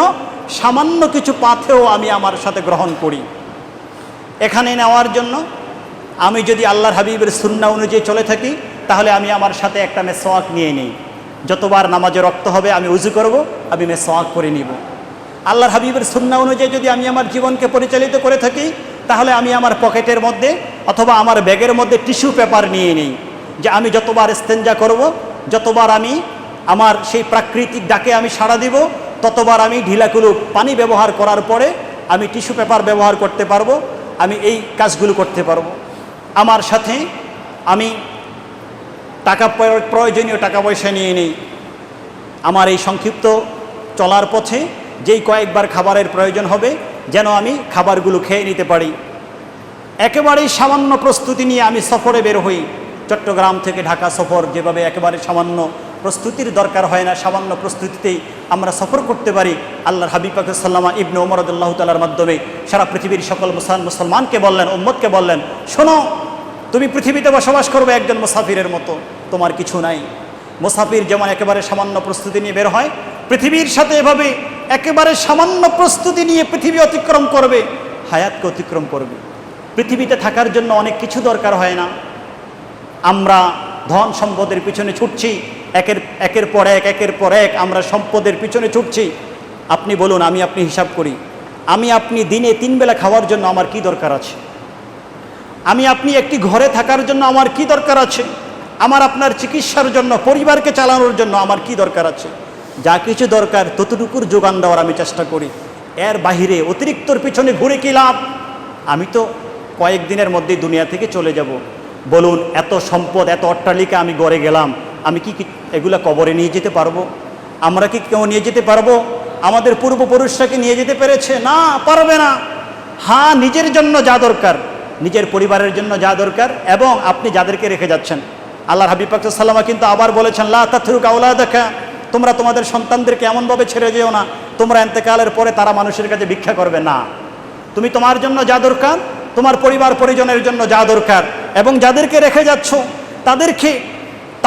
সামান্য কিছু পাথেও আমি আমার সাথে গ্রহণ করি। এখানে নেওয়ার জন্য আমি যদি আল্লাহর হাবিবের সুন্নাহ অনুযায়ী চলে থাকি, তাহলে আমি আমার সাথে একটা মেসওয়াক নিয়ে নিই। যতবার নামাজে রক্ত হবে আমি উজু করব, আমি মেসওয়াক করে নিব। আল্লাহর হাবিবের সুন্নাহ অনুযায়ী যদি আমি আমার জীবনকে পরিচালিত করে থাকি, তাহলে আমি আমার পকেটের মধ্যে অথবা আমার ব্যাগের মধ্যে টিস্যু পেপার নিয়ে নিই, যে আমি যতবার ইস্তেঞ্জা করব, যতবার আমি আমার সেই প্রাকৃতিক ডাকে আমি সাড়া দিব, ততবার আমি ঢিলাকুলু পানি ব্যবহার করার পরে আমি টিস্যু পেপার ব্যবহার করতে পারবো, আমি এই কাজগুলো করতে পারবো। আমার সাথে আমি প্রয়োজনীয় টাকা পয়সা নিয়ে নিই। আমার এই সংক্ষিপ্ত চলার পথে যেই কয়েকবার খাবারের প্রয়োজন হবে, যেন আমি খাবারগুলো খেয়ে নিতে পারি। একেবারেই সামান্য প্রস্তুতি নিয়ে আমি সফরে বের হই। চট্টগ্রাম থেকে ঢাকা সফর যেভাবে একেবারে সামান্য প্রস্তুতির দরকার হয় না, সামান্য প্রস্তুতিতেই আমরা সফর করতে পারি। আল্লাহর হাবিব পাক সাল্লাল্লাহু আলাইহি ইবনে ওমর রাদিয়াল্লাহু তাআলার মাধ্যমে সারা পৃথিবীর সকল মুসলমানকে বললেন, উম্মতকে বললেন, শোনো, তুমি পৃথিবীতে বসবাস করবে একজন মুসাফিরের মতো, তোমার কিছু নাই। মুসাফির যেমন একেবারে সামান্য প্রস্তুতি নিয়ে বের হয়, পৃথিবীর সাথে এভাবে একেবারে সামান্য প্রস্তুতি নিয়ে পৃথিবী অতিক্রম করবে, হায়াতকে অতিক্রম করবে। পৃথিবীতে থাকার জন্য অনেক কিছু দরকার হয় না। আমরা ধন সম্পদের পিছনে ছুটছি, একের পর এক আমরা সম্পদের পিছনে ছুটছি। আপনি বলুন, আমি আপনি হিসাব করি, আমি আপনি দিনে 3 বেলা খাওয়ার জন্য আমার কি দরকার আছে? আমি আপনি একটি ঘরে থাকার জন্য আমার কি দরকার আছে? আমার আপনার চিকিৎসার জন্য, পরিবারকে চালানোর জন্য আমার কি দরকার আছে? যা কিছু দরকার ততটুকুর যোগান দেওয়ার আমি চেষ্টা করি। এর বাহিরে অতিরিক্তর পিছনে ঘুরে কি লাভ? আমি তো কয়েকদিনের মধ্যেই দুনিয়া থেকে চলে যাব। বলুন, এত সম্পদ, এত অট্টালিকা আমি গড়ে গেলাম, আমি কি এগুলা কবরে নিয়ে যেতে পারবো? আমরা কি কেউ নিয়ে যেতে পারবো? আমাদের পূর্বপুরুষরা কি নিয়ে যেতে পেরেছে? না, পারবে না। হ্যাঁ, নিজের জন্য যা দরকার, নিজের পরিবারের জন্য যা দরকার, এবং আপনি যাদেরকে রেখে যাচ্ছেন, আল্লাহর হাবিব পাক সাল্লাল্লাহু আলাইহি ওয়াসাল্লাম কিন্তু আবার বলেছেন, লা তাতরুক আওলাদাকা, তোমরা তোমাদের সন্তানদেরকে এমনভাবে ছেড়ে যেও না তোমরা ইন্তেকালের পরে তারা মানুষের কাছে ভিক্ষা করবে না। তুমি তোমার জন্য যা দরকার তোমার পরিবার পরিজনের জন্য যা দরকার, এবং যাদেরকে রেখে যাচ্ছ তাদেরকে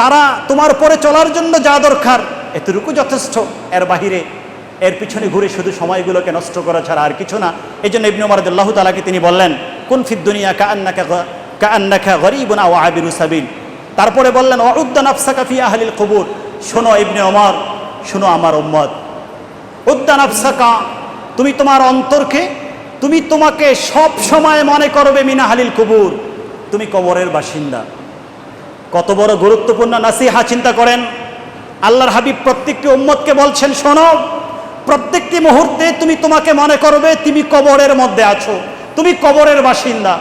তারা তোমার পরে চলার জন্য যা দরকার, এতটুকু যথেষ্ট। এর বাহিরে এর পিছনে ঘুরে শুধু সময়গুলোকে নষ্ট করা ছাড়া আর কিছু না। এই জন্য ইবনে ওমর রাদিয়াল্লাহু তাআলাকে তিনি বললেন, কুন ফিদ দুনিয়া কাআন্নাকা গরীবুন আও আবিরু সাবিল। তারপরে বললেন, ওয়াউদ্দা নাফসাকা ফি আহলিল কুবুর। শোনো ইবনে ওমর, শোনো আমার উম্মত, উদ্দা নাফসাকা, তুমি তোমার অন্তরকে, তুমি তোমাকে সব সময় মনে করবে মিন আহলিল কুবুর, তুমি কবরের বাসিন্দা। কত বড় গুরুত্বপূর্ণ নাসিহা চিন্তা করেন। আল্লাহর হাবিব প্রত্যেকটি উম্মতকে বলছেন, শোনো, প্রত্যেকটি মুহূর্তে তুমি তোমাকে মনে করবে তুমি কবরের মধ্যে আছো, তুমি কবরের বাসিন্দা।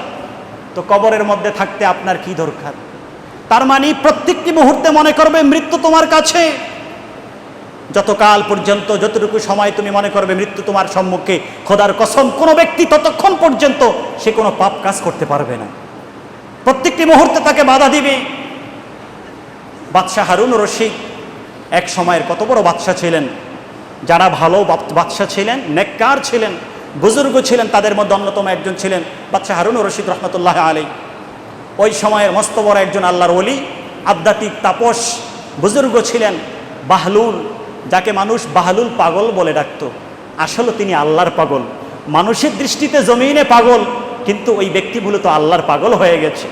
তো কবরের মধ্যে থাকতে আপনার কি দরকার? তার মানে প্রত্যেকটি মুহূর্তে মনে করবে মৃত্যু তোমার কাছে। যতকাল পর্যন্ত, যতটুকু সময় তুমি মনে করবে মৃত্যু তোমার সম্মুখে, খোদার কসম কোনো ব্যক্তি ততক্ষণ পর্যন্ত সে কোনো পাপ কাজ করতে পারবে না। প্রত্যেকটি মুহূর্তে তাকে বাধা দিবে। বাদশাহ হারুন রশিদ এক সময়ের কত বড় বাদশাহ ছিলেন, যারা ভালো বাদশাহ ছিলেন, নেককার ছিলেন, বুজুর্গ ছিলেন, তাদের মধ্যে অন্যতম একজন ছিলেন বাদশাহ হারুন রশিদ রহমতুল্লাহ আলাইহি। ওই সময়ের মস্ত বড় একজন আল্লাহর ওলি, আধ্যাত্মিক তাপস বুজুর্গ ছিলেন বাহলুল, যাকে মানুষ বাহলুল পাগল বলে ডাকত। আসলে তিনি আল্লাহর পাগল, মানুষের দৃষ্টিতে জমিনে পাগল, কিন্তু ওই ব্যক্তি মূলত আল্লাহর পাগল হয়ে গেছে।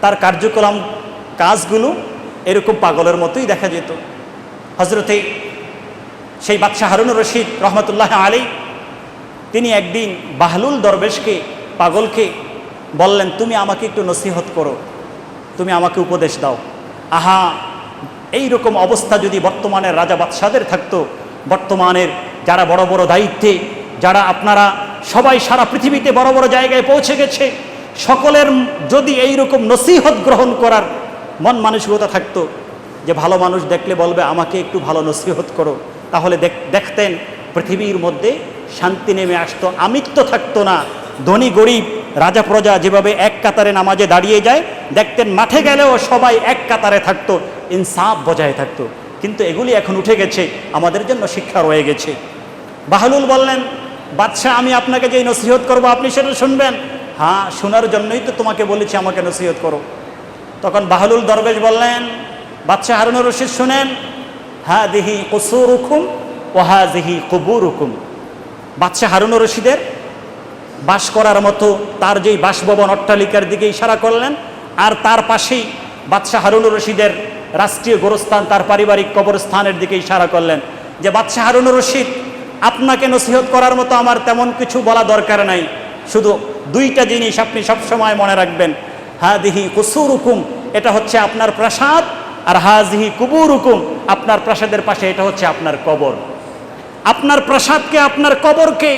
তার কার্যক্রম কাজগুলো এরকম পাগলের মতোই দেখা যেত। হজরতে সেই বাদশাহ হারুন রশিদ রহমতুল্লাহ আলাইহি তিনি একদিন বাহলুল দরবেশকে, পাগলকে বললেন, তুমি আমাকে একটু নসিহত করো, তুমি আমাকে উপদেশ দাও। আহা, এই রকম অবস্থা যদি বর্তমানের রাজা বাদশাদের থাকতো, বর্তমানের যারা বড় বড় দায়িত্বে, যারা আপনারা সবাই সারা পৃথিবীতে বড় বড় জায়গায় পৌঁছে গেছে, সকলের যদি এই রকম নসিহত গ্রহণ করার মন মানসিকতা থাকতো, যে ভালো মানুষ দেখলে বলবে আমাকে একটু ভালো নসিহত করো, তাহলে দেখতেন পৃথিবীর মধ্যে শান্তি নেমে আসতো, আমিত্ব থাকতো না। ধনী গরিব, রাজা প্রজা যেভাবে এক কাতারে নামাজে দাঁড়িয়ে যায়, দেখতেন মাঠে গেলেও সবাই এক কাতারে থাকতো, ইনসাফ বজায় থাকতো। কিন্তু এগুলি এখন উঠে গেছে, আমাদের জন্য শিক্ষা রয়ে গেছে। বাহলুল বললেন, বাদশাহ আমি আপনাকে যেই নসিহত করবো আপনি সেটা শুনবেন? হ্যাঁ, শোনার জন্যই তো তোমাকে বলেছি আমাকে নসিহত করো। তখন বাহলুল দরবেশ বললেন, বাদশাহ হারুন রশিদ শুনেন, হাযিহি কুসুরুকুম ওয়া হাযিহি কুবুরুকুম। বাদশাহ হারুন রশিদের বাস করার মতো তার যেই বাসভবন, অট্টালিকার দিকে ইশারা করলেন, আর তার পাশেই বাদশাহ হারুন রশিদের রাষ্ট্রীয় গোরস্থান, তার পারিবারিক কবরস্থানের দিকে ইশারা করলেন যে, বাদশাহ হারুন রশিদ, আপনাকে নসিহত করার মতো আমার তেমন কিছু বলা দরকার নাই, শুধু দুইটা জিনিস আপনি সবসময় মনে রাখবেন। হাযিহি কুসুরুকুম, এটা হচ্ছে আপনার প্রাসাদ, আর হাযিহি কুবুরুকুম, আপনার প্রাসাদের পাশে এটা হচ্ছে আপনার কবর। আপনার প্রাসাদকে, আপনার কবরকে,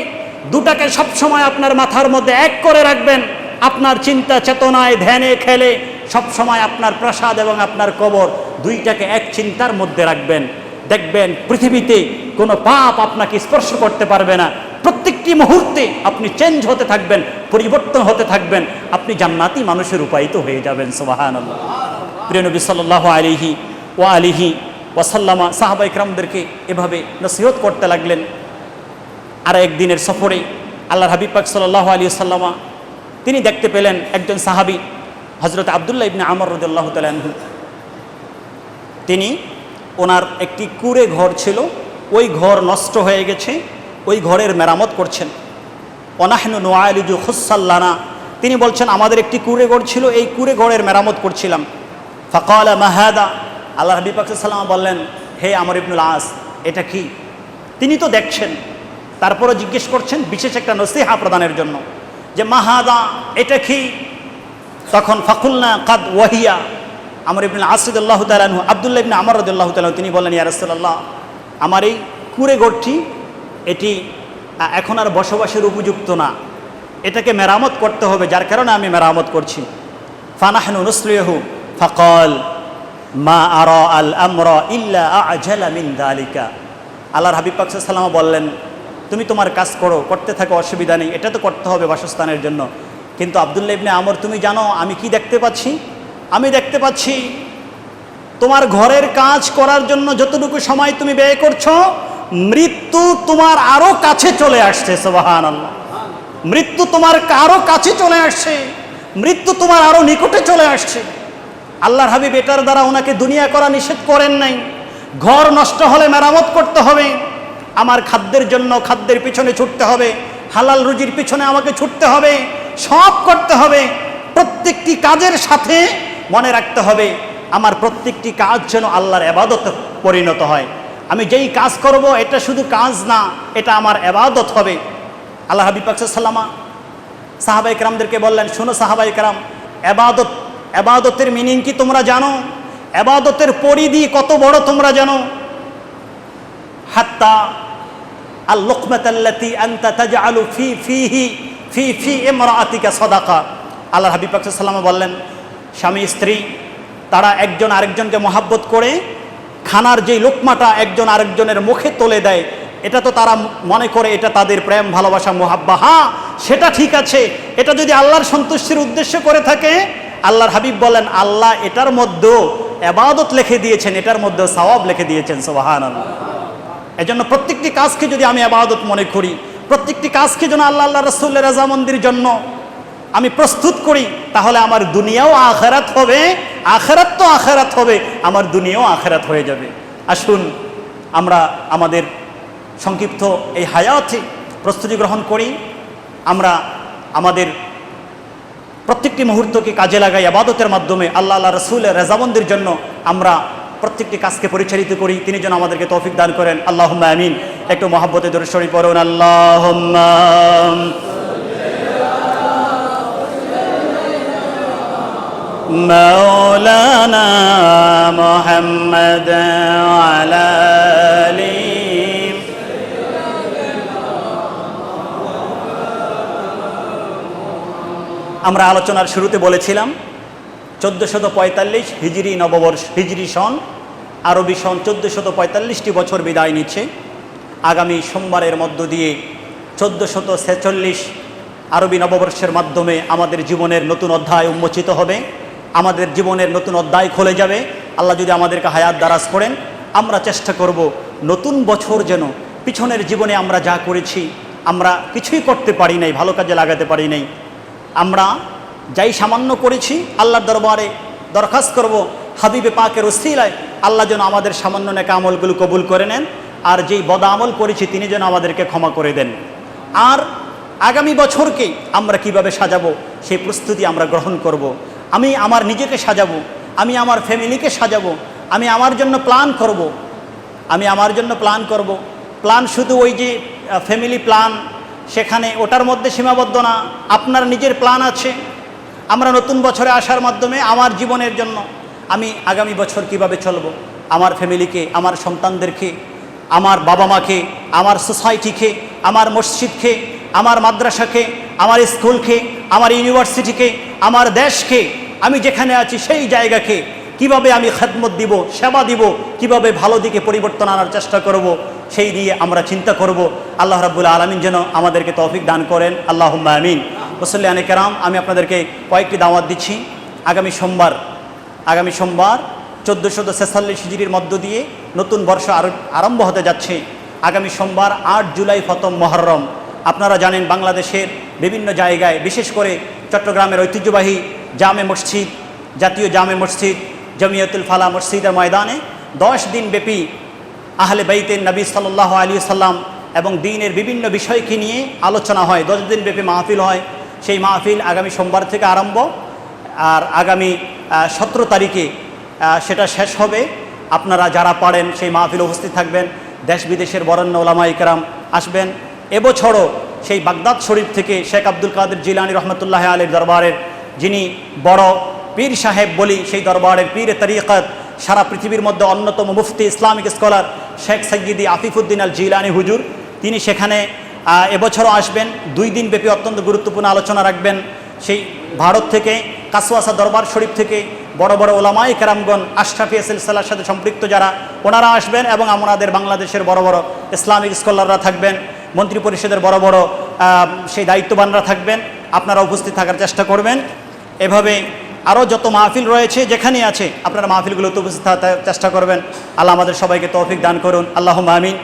দুটাকে সবসময় আপনার মাথার মধ্যে এক করে রাখবেন। আপনার চিন্তা চেতনায়, ধ্যানে খেলে সবসময় আপনার প্রাসাদ এবং আপনার কবর দুইটাকে এক চিন্তার মধ্যে রাখবেন। দেখবেন পৃথিবীতে কোনো পাপ আপনাকে স্পর্শ করতে পারবে না। প্রত্যেকটি মুহূর্তে আপনি চেঞ্জ হতে থাকবেন, পরিবর্তন হতে থাকবেন, আপনি জান্নাতি মানুষের রূপায়িত হয়ে যাবেন। সুবহানাল্লাহ। প্রিয় নবী সাল্লাল্লাহু আলাইহি ওয়া আলিহি ওয়াসাল্লামা সাহাবা ইকরামদেরকে এভাবে নসিহত করতে লাগলেন। আর একদিনের সফরে আল্লাহর হাবিব পাক সাল্লাল্লাহু আলাইহি ওয়াসাল্লামা তিনি দেখতে পেলেন একজন সাহাবী হযরত আব্দুল্লাহ ইবনে আমর রাদিয়াল্লাহু তাআলা আনহু, তিনি ওনার একটি কুঁড়ে ঘর ছিল, ওই ঘর নষ্ট হয়ে গেছে, ওই ঘরের মেরামত করছেন। ওনাহনু নুআলিজু খুসাল্লানা, তিনি বলছেন আমাদের একটি কুঁড়ে ঘর ছিল, এই কুঁড়ে ঘরের মেরামত করছিলাম। ফাকালা মা হাদা, আল্লাহ হাবিব পাক সাল্লাল্লাহু আলাইহি ওয়াসাল্লাম বললেন, হে আমর ইবনুল আস, এটা কি? তিনি তো দেখছেন, তারপরে জিজ্ঞেস করছেন বিশেষ একটা নসিহা প্রদানের জন্য, যে মা হাদা, এটা কি? তখন ফাকুলনা কাদ ওয়াহিয়া, আমর ইবনুল আস রাদিয়াল্লাহু তাআলা আনহু, আব্দুল্লাহ ইবনে আমর রাদিয়াল্লাহু তাআলা, তিনি বলেন, ইয়া রাসূলুল্লাহ, আমার এই কুঁড়ে ঘরটি এটি এখন আর বসবাসের উপযুক্ত না, এটাকে মেরামত করতে হবে, যার কারণে আমি মেরামত করছি। ফানাহনু নুসলিহু ফাকাল মা আরা আল আমরা ইল্লা আ'জালা মিন যালিকা। আল্লাহর হাবিব পাক সাল্লাল্লাহু আলাইহি ওয়াসাল্লাম বললেন, তুমি তোমার কাজ করো, করতে থাকো, অসুবিধা নেই, এটা তো করতে হবে বাসস্থানের জন্য। কিন্তু আব্দুল্লাহ ইবনে আমর, তুমি জানো আমি কি দেখতে পাচ্ছি? আমি দেখতে পাচ্ছি তোমার ঘরের কাজ করার জন্য যতটুকু সময় তুমি ব্যয় করছো, মৃত্যু তোমার আরো কাছে চলে আসছে। সুবহানাল্লাহ। মৃত্যু তোমার আরো কাছে চলে আসছে, মৃত্যু তোমার আরো নিকটে চলে আসছে। আল্লাহর হাবিব এটার দ্বারা ওনাকে দুনিয়া করা নিষেধ করেন নাই। ঘর নষ্ট হলে মেরামত করতে হবে, আমার খাদ্যের জন্য খাদ্যের পিছনে ছুটতে হবে, হালাল রুজির পিছনে আমাকে ছুটতে হবে, সব করতে হবে। প্রত্যেকটি কাজের সাথে মনে রাখতে হবে আমার প্রত্যেকটি কাজ যেন আল্লাহর ইবাদতে পরিণত হয়। আমি যেই কাজ করব এটা শুধু কাজ না, এটা আমার ইবাদত হবে। আল্লাহ হাবিব পাক সাল্লাল্লাহু আলাইহি ওয়াসাল্লাম সাহাবায়ে কেরামদেরকে বললেন, শোনো সাহাবায়ে কেরাম, ইবাদতের মিনিং কি তোমরা জানো? ইবাদতের পরিধি কত বড় তোমরা জানো? হাত্তা আল লুকমাতাল্লাতী আনতা তাজআলু ফি ইমরাআতিকা সাদাকা। আল্লাহর হাবিব পাক সাল্লাল্লাহু আলাইহি ওয়াসাল্লাম বললেন, স্বামী স্ত্রী তারা একজন আরেকজনকে মহাব্বত করে খানার যেই লোকমাটা একজন আরেকজনের মুখে তুলে দেয়, এটা তো তারা মনে করে এটা তাদের প্রেম ভালোবাসা মুহাব্বা। হ্যাঁ, সেটা ঠিক আছে। এটা যদি আল্লাহর সন্তুষ্টির উদ্দেশ্য করে থাকে, আল্লাহর হাবিব বলেন আল্লাহ এটার মধ্যেও ইবাদত লিখে দিয়েছেন, এটার মধ্যেও সওয়াব লিখে দিয়েছেন। সুবহানাল্লাহ। এজন্য প্রত্যেকটি কাজকে যদি আমি ইবাদত মনে করি, প্রত্যেকটি কাজকে যেন আল্লাহ রাসূলের রাজামন্দির জন্য আমি প্রস্তুত করি, তাহলে আমার দুনিয়াও আখিরাত হবে, আখিরাত তো আখিরাত হবে, আমার দুনিয়াও আখিরাত হয়ে যাবে। আসুন আমরা আমাদের সংক্ষিপ্ত এই হায়াতে প্রস্তুতি গ্রহণ করি, আমরা আমাদের প্রত্যেকটি মুহূর্তকে কাজে লাগাই ইবাদতের মাধ্যমে আল্লাহ রাসূলের রাজামন্দির জন্য আমরা প্রত্যেকটি কাজকে পরিচালিত করি। তিনি যেন আমাদেরকে তৌফিক দান করেন। আল্লাহুম্মা আমিন। একটু মহব্বতে দরুদ শরীফ পড়ুন। আল্লাহুম্মা মাওলানা মুহাম্মদ আলা আলি। আমরা আলোচনার শুরুতে বলেছিলাম 1445 হিজরি নববর্ষ, হিজরি সন, আরবি সন 1445টি বছর বিদায় নিচ্ছে। আগামী সোমবারের মধ্য দিয়ে 1446 আরবি নববর্ষের মাধ্যমে আমাদের জীবনের নতুন অধ্যায় উন্মোচিত হবে, আমাদের জীবনের নতুন অধ্যায় খুলে যাবে। আল্লাহ যদি আমাদেরকে হায়াত দারাজ করেন, আমরা চেষ্টা করব নতুন বছর যেন পিছনের জীবনে আমরা যা করেছি, আমরা কিছুই করতে পারি নাই, ভালো কাজে লাগাতে পারি নাই, আমরা যাই সামান্য করেছি আল্লাহর দরবারে দরখাস্ত করব হাবিবে পাকের ওসিলায় আল্লাহ যেন আমাদের সামান্য নেক আমলগুলো কবুল করে নেন, আর যেই বদ আমল করেছি তিনি যেন আমাদেরকে ক্ষমা করে দেন। আর আগামী বছরকে আমরা কিভাবে সাজাবো সেই প্রস্তুতি আমরা গ্রহণ করব। আমি আমার নিজেকে সাজাবো, আমি আমার ফ্যামিলিকে সাজাবো, আমি আমার জন্য প্ল্যান করব, আমি আমার জন্য প্ল্যান করব। প্ল্যান শুধু ওই যে ফ্যামিলি প্ল্যান, সেখানে ওটার মধ্যে সীমাবদ্ধ না, আপনার নিজের প্ল্যান আছে। আমরা নতুন বছরে আসার মাধ্যমে আমার জীবনের জন্য আমি আগামী বছর কিভাবে চলবো, আমার ফ্যামিলিকে, আমার সন্তানদেরকে, আমার বাবা মাকে, আমার সোসাইটিকে, আমার মসজিদকে, আমার মাদ্রাসাকে, আমার স্কুলকে, আমার ইউনিভার্সিটিকে, আমার দেশকে, আমি যেখানে আছি সেই জায়গাকে কিভাবে আমি খেদমত দিব, সেবা দিব, কিভাবে ভালো দিকে পরিবর্তন আনার চেষ্টা করব, সেই দিয়ে আমরা চিন্তা করব। আল্লাহ রাব্বুল আলামিন যেন আমাদেরকে তৌফিক দান করেন। আল্লাহুম্মা আমিন। মুসল্লিয়ানে কেরাম, আমি আপনাদেরকে কয়েকটি দাওয়াত দিচ্ছি। আগামী সোমবার 1446 হিজরির মধ্য দিয়ে নতুন বর্ষ আরম্ভ হতে যাচ্ছে। আগামী সোমবার 8 জুলাই প্রথম মুহররম। আপনারা জানেন বাংলাদেশের বিভিন্ন জায়গায়, বিশেষ করে চট্টগ্রামের ঐতিহ্যবাহী জামে মসজিদ, জাতীয় জামে মসজিদ, জমিয়তুল ফালাহ মসজিদের ময়দানে 10 দিন ব্যাপী আহলে বাইতের নবী সাল্লাল্লাহু আলাইহি সাল্লাম এবং দ্বীনের বিভিন্ন বিষয়কে নিয়ে আলোচনা হয়। 10 দিন ব্যাপী মাহফিল হয়। সেই মাহফিল আগামী সোমবার থেকে আরম্ভ, আর আগামী 17 তারিখে সেটা শেষ হবে। আপনারা যারা পারেন সেই মাহফিলে উপস্থিত থাকবেন। দেশ বিদেশের বরেণ্য ওলামায়ে কেরাম আসবেন। এবছরও সেই বাগদাদ শরীফ থেকে শেখ আব্দুল কাদের জিলানী রহমতুল্লাহ আলাইহির দরবারের যিনি বড় পীর সাহেব বলি, সেই দরবারের পীরে তরিকত, সারা পৃথিবীর মধ্যে অন্যতম মুফতি, ইসলামিক স্কলার শেখ সৈয়দি আফিফুদ্দিন আল জিলানী হুজুর, তিনি সেখানে এবছরও আসবেন। 2 দিন ব্যাপী অত্যন্ত গুরুত্বপূর্ণ আলোচনা রাখবেন। সেই ভারত থেকে কাসওয়াসা দরবার শরীফ থেকে বড় বড় ওলামায়ে কেরামগণ, আশরাফি সিলসিলার সাথে সম্পৃক্ত যারা, ওনারা আসবেন এবং আমাদের বাংলাদেশের বড় বড় ইসলামিক স্কলাররা থাকবেন, মন্ত্রী পরিষদের বড় বড় সেই দায়িত্ববানরা থাকবেন। আপনারা উপস্থিত থাকার চেষ্টা করবেন। এভাবে আরও যত মাহফিল রয়েছে যেখানে আছে আপনারা মাহফিলগুলোতে উপস্থিত থাকার চেষ্টা করবেন। আল্লাহ আমাদের সবাইকে তৌফিক দান করুন। আল্লাহুম্মা আমিন।